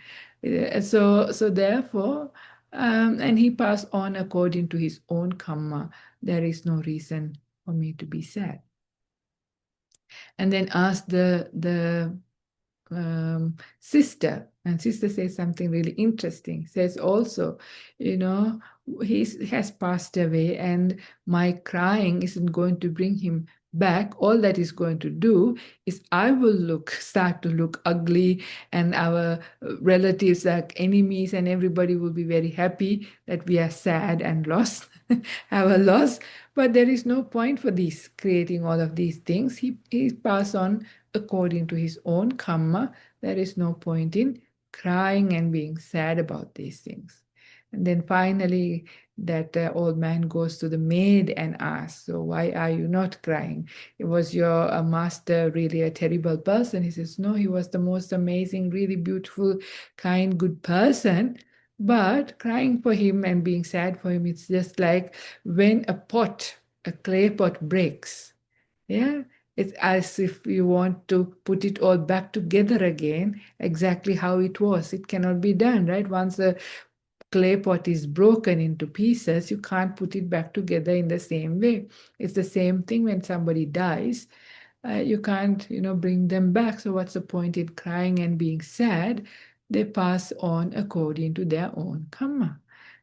So therefore, and he passed on according to his own karma. There is no reason for me to be sad. And then ask the sister, and sister says something really interesting. Says also, he has passed away, and my crying isn't going to bring him back. All that is going to do is I will start to look ugly, and our relatives, like enemies, and everybody will be very happy that we are sad and lost, have a loss. But there is no point for this, creating all of these things. He passed on according to his own karma. There is no point in crying and being sad about these things. And then finally, that old man goes to the maid and asks, so why are you not crying? Was your master really a terrible person? He says, no, he was the most amazing, really beautiful, kind, good person. But crying for him and being sad for him, it's just like when a clay pot breaks. Yeah, it's as if you want to put it all back together again, exactly how it was. It cannot be done, right? Once a clay pot is broken into pieces, you can't put it back together in the same way. It's the same thing when somebody dies. You can't, bring them back. So what's the point in crying and being sad? They pass on according to their own karma.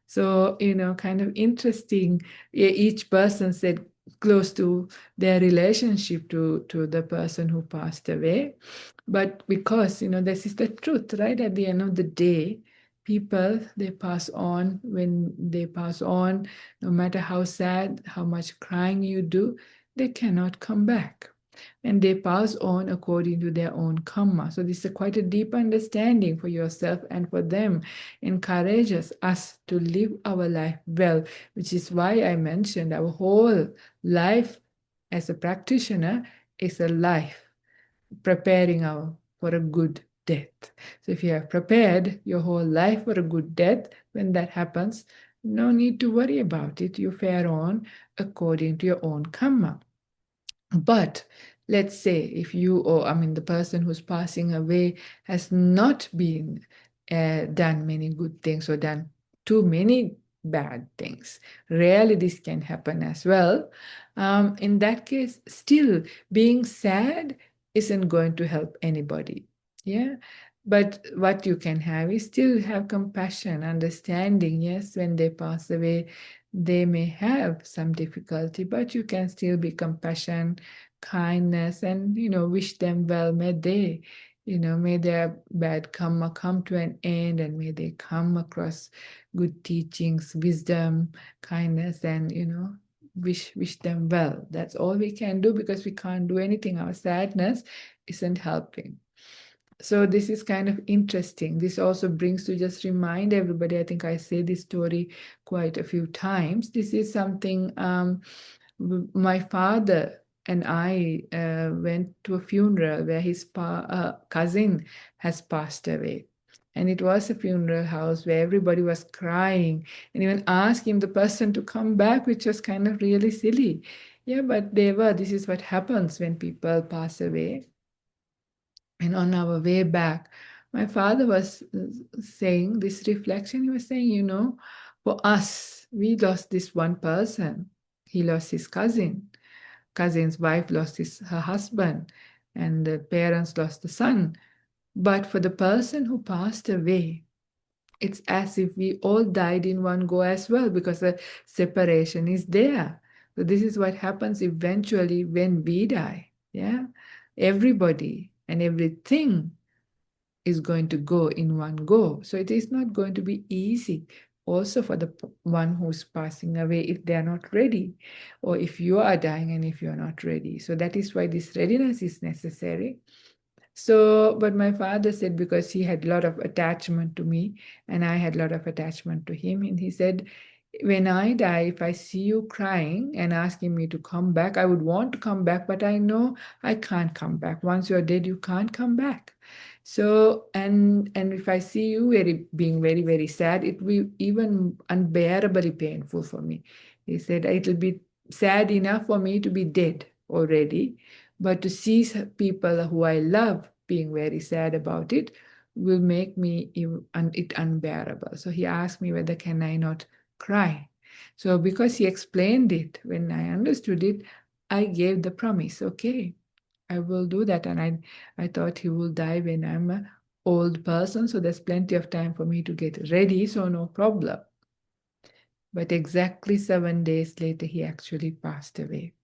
So, kind of interesting. Each person said close to their relationship to the person who passed away. But because, this is the truth, right? At the end of the day, people, they pass on. When they pass on, no matter how sad, how much crying you do, they cannot come back. and they pass on according to their own karma. So this is quite a deep understanding for yourself and for them. Encourages us to live our life well, which is why I mentioned our whole life as a practitioner is a life preparing our for a good death. So if you have prepared your whole life for a good death, when that happens, no need to worry about it. You fare on according to your own karma. But let's say if you, or I mean, the person who's passing away has not been done many good things or done too many bad things. Rarely this can happen as well. In that case, still being sad isn't going to help anybody. Yeah. But what you can have is still have compassion, understanding. Yes, when they pass away, they may have some difficulty, but you can still be compassion, kindness, and wish them well. May they, may their bad karma come to an end, and may they come across good teachings, wisdom, kindness, and wish them well. That's all we can do because we can't do anything. Our sadness isn't helping. So this is kind of interesting. This also brings to just remind everybody, I think I say this story quite a few times. This is something my father and I went to a funeral where his cousin has passed away. And it was a funeral house where everybody was crying and even asking the person to come back, which was kind of really silly. Yeah, but they were. This is what happens when people pass away. And on our way back, my father was saying this reflection. He was saying, for us, we lost this one person. He lost his cousin. Cousin's wife lost her husband. And the parents lost the son. But for the person who passed away, it's as if we all died in one go as well because the separation is there. So this is what happens eventually when we die. Yeah. Everybody and everything is going to go in one go. So it is not going to be easy also for the one who's passing away if they are not ready, or if you are dying and if you are not ready. So that is why this readiness is necessary. So, but my father said, because he had a lot of attachment to me and I had a lot of attachment to him, and he said, when I die, if I see you crying and asking me to come back, I would want to come back, but I know I can't come back. Once you're dead, you can't come back. So, and if I see you being very, very sad, it will be even unbearably painful for me. He said, it'll be sad enough for me to be dead already, but to see people who I love being very sad about it will make me it unbearable. So he asked me whether can I not cry. So because he explained it, when I understood it, I gave the promise, okay, I will do that. And I thought he will die when I'm an old person, so there's plenty of time for me to get ready, so no problem. But exactly 7 days later, he actually passed away.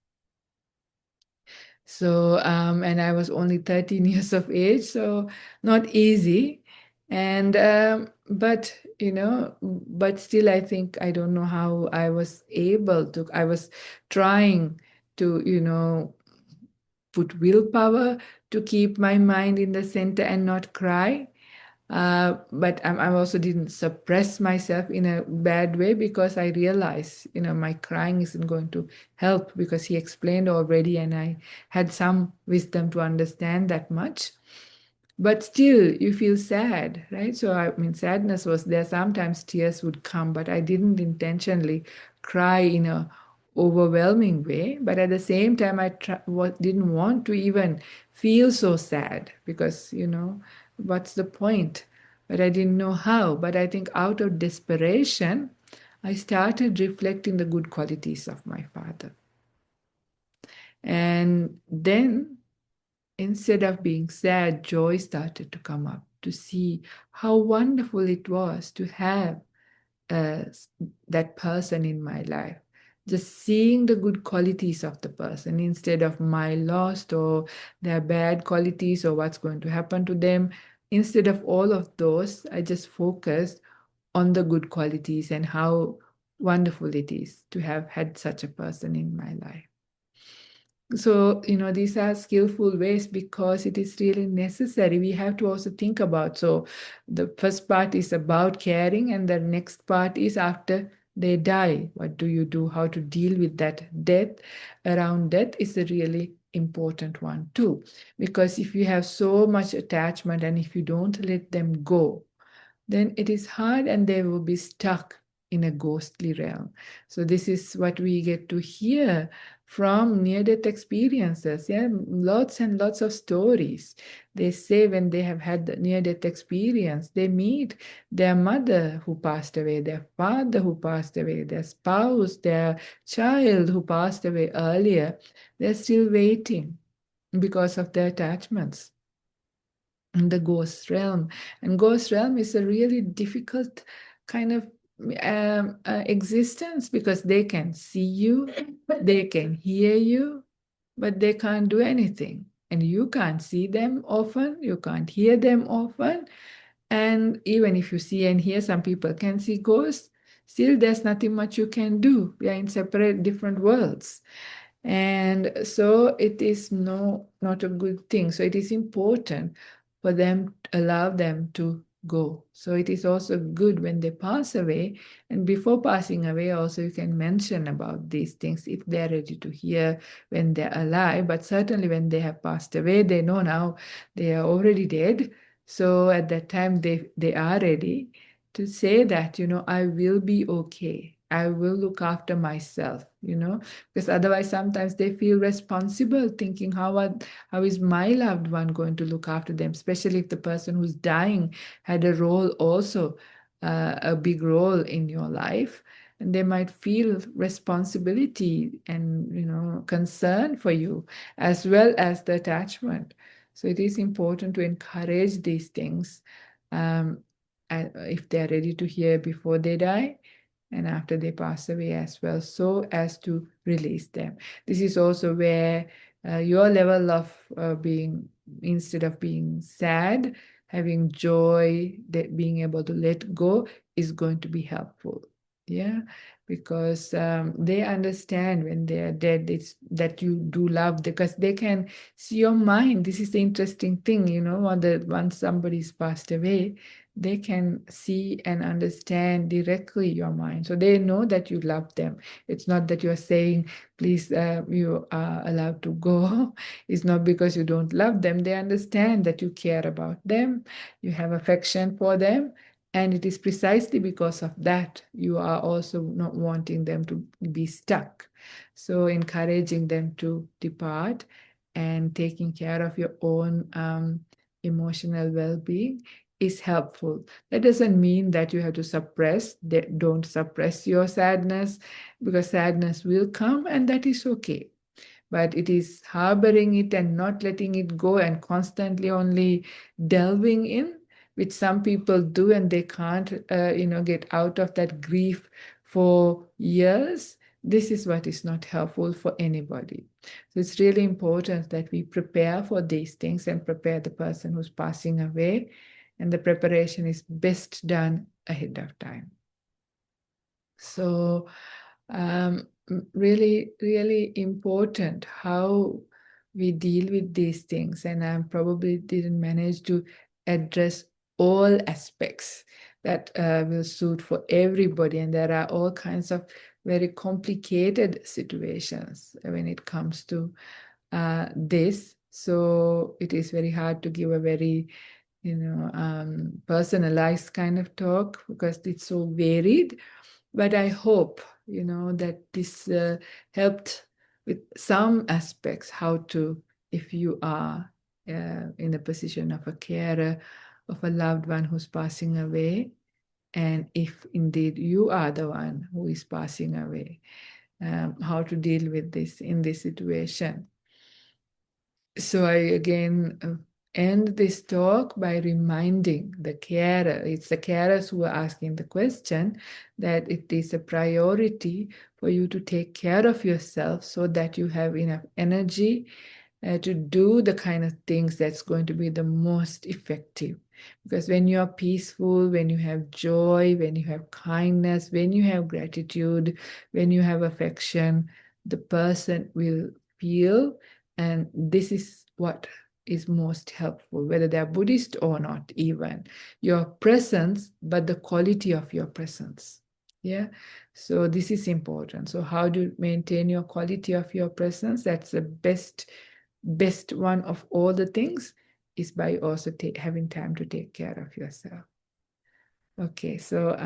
So, and I was only 13 years of age, so not easy. And, but still, I think I don't know how I was able to, I was trying to, put willpower to keep my mind in the center and not cry. But I also didn't suppress myself in a bad way because I realized, my crying isn't going to help because he explained already and I had some wisdom to understand that much. But still, you feel sad, right? So, I mean, sadness was there. Sometimes tears would come, but I didn't intentionally cry in a overwhelming way. But at the same time, I didn't want to even feel so sad because, what's the point? But I didn't know how. But I think out of desperation, I started reflecting the good qualities of my father. And then instead of being sad, joy started to come up to see how wonderful it was to have uh, that person in my life. Just seeing the good qualities of the person instead of my loss or their bad qualities or what's going to happen to them. Instead of all of those, I just focused on the good qualities and how wonderful it is to have had such a person in my life. So, these are skillful ways because it is really necessary. We have to also think about. So, the first part is about caring, and the next part is after they die. What do you do? How to deal with that death? Around death is a really important one too. Because if you have so much attachment and if you don't let them go, then it is hard and they will be stuck in a ghostly realm. So this is what we get to hear from near-death experiences. Yeah, lots and lots of stories. They say when they have had the near-death experience, they meet their mother who passed away, their father who passed away, their spouse, their child who passed away earlier. They're still waiting because of their attachments in the ghost realm. And ghost realm is a really difficult kind of existence because they can see you, they can hear you, but they can't do anything. And you can't see them often, you can't hear them often. And even if you see and hear, some people can see ghosts, still there's nothing much you can do. We are in separate, different worlds. And so it is not a good thing. So it is important for them, allow them to go. So it is also good when they pass away. And before passing away, also you can mention about these things if they're ready to hear when they're alive. But certainly when they have passed away, they know now they are already dead. So at that time they are ready to say that, I will be okay. I will look after myself, because otherwise sometimes they feel responsible thinking how is my loved one going to look after them, especially if the person who's dying had a role also, a big role in your life, and they might feel responsibility and concern for you as well as the attachment. So it is important to encourage these things, um, if they're ready to hear before they die and after they pass away as well, so as to release them. This is also where your level of being, instead of being sad, having joy, that being able to let go is going to be helpful. Yeah, because they understand when they are dead, it's that you do love, because they can see your mind. This is the interesting thing, once somebody's passed away, they can see and understand directly your mind. So they know that you love them. It's not that you're saying, please, you are allowed to go. It's not because you don't love them. They understand that you care about them, you have affection for them. And it is precisely because of that you are also not wanting them to be stuck. So encouraging them to depart and taking care of your own emotional well-being is helpful. That doesn't mean that you have to suppress, don't suppress your sadness, because sadness will come and that is okay. But it is harboring it and not letting it go and constantly only delving in, which some people do, and they can't, get out of that grief for years. This is what is not helpful for anybody. So it's really important that we prepare for these things and prepare the person who's passing away, and the preparation is best done ahead of time. So really, really important how we deal with these things. And I probably didn't manage to address all aspects that will suit for everybody. And there are all kinds of very complicated situations when it comes to this. So it is very hard to give a very personalized kind of talk because it's so varied. But I hope, that this helped with some aspects how to, if you are in the position of a carer of a loved one who's passing away, and if indeed you are the one who is passing away, how to deal with this in this situation. So I again end this talk by reminding the carer, it's the carers who are asking the question, that it is a priority for you to take care of yourself so that you have enough energy to do the kind of things that's going to be the most effective. Because when you are peaceful, when you have joy, when you have kindness, when you have gratitude, when you have affection, the person will feel, and this is what is most helpful, whether they're Buddhist or not, even your presence, but the quality of your presence. Yeah. So this is important. So how do you maintain your quality of your presence? That's the best one of all the things, is by also having time to take care of yourself. Okay, so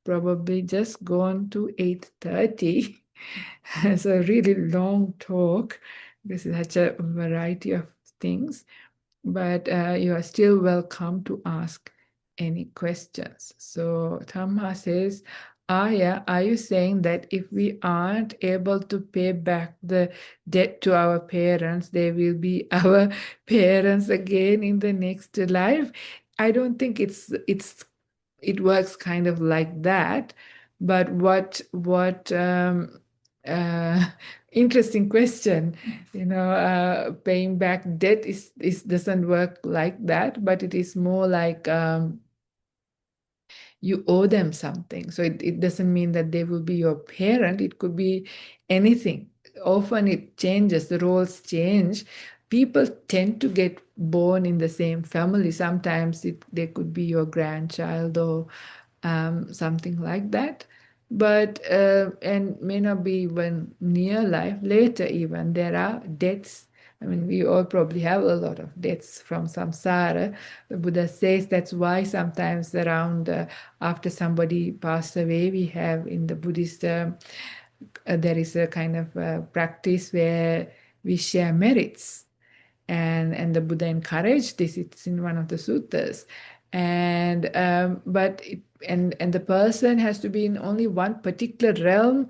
probably just go on to 8:30. It's a really long talk. This is such a variety of things, but you are still welcome to ask any questions. So Thamma says, Aya, are you saying that if we aren't able to pay back the debt to our parents, they will be our parents again in the next life? I don't think it works kind of like that. But what interesting question. Paying back debt is doesn't work like that, but it is more like you owe them something. So it doesn't mean that they will be your parent. It could be anything. Often it changes, the roles change. People tend to get born in the same family. Sometimes they could be your grandchild or something like that. But, and may not be even near life, later even, there are debts. I mean, we all probably have a lot of debts from samsara. The Buddha says that's why sometimes around after somebody passed away, we have in the Buddhist, there is a kind of practice where we share merits. And the Buddha encouraged this. It's in one of the suttas. And but and the person has to be in only one particular realm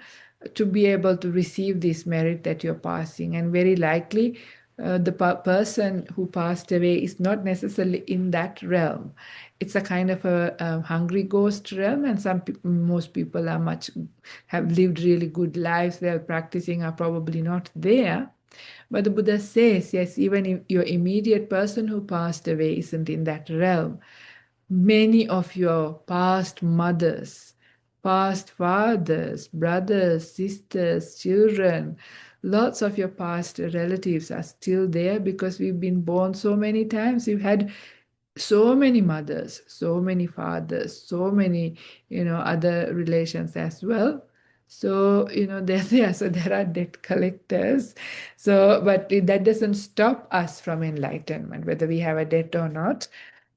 to be able to receive this merit that you're passing. And very likely, the person who passed away is not necessarily in that realm. It's a kind of a hungry ghost realm, and most people have lived really good lives. They're practicing are probably not there. But the Buddha says, yes, even if your immediate person who passed away isn't in that realm, many of your past mothers, past fathers, brothers, sisters, children, lots of your past relatives are still there because we've been born so many times. We've had so many mothers, so many fathers, so many, other relations as well. So, they're there. So there are debt collectors. So, but that doesn't stop us from enlightenment, whether we have a debt or not.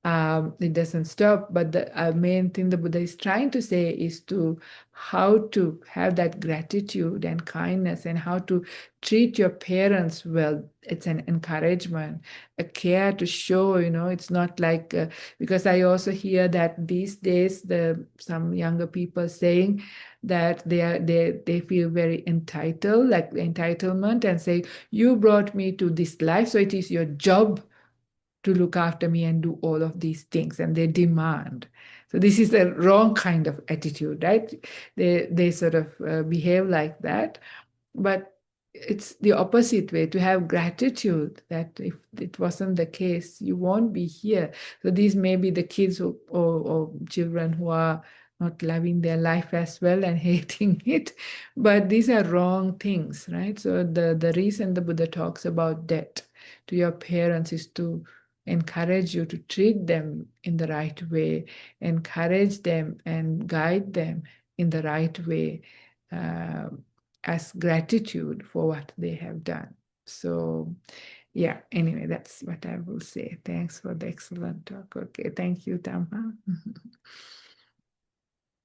It doesn't stop. But the main thing the Buddha is trying to say is to how to have that gratitude and kindness, and how to treat your parents well. It's an encouragement, a care to show. It's not like because I also hear that these days some younger people saying that they feel very entitled, like entitlement, and say, you brought me to this life, so it is your job to look after me and do all of these things, and they demand. So this is the wrong kind of attitude, right? They sort of behave like that. But it's the opposite way, to have gratitude that if it wasn't the case, you won't be here. So these may be the kids or children who are not loving their life as well and hating it. But these are wrong things, right? So the reason the Buddha talks about debt to your parents is to encourage you to treat them in the right way, encourage them and guide them in the right way. As gratitude for what they have done. So, yeah, anyway, that's what I will say. Thanks for the excellent talk. Okay, thank you, Tama.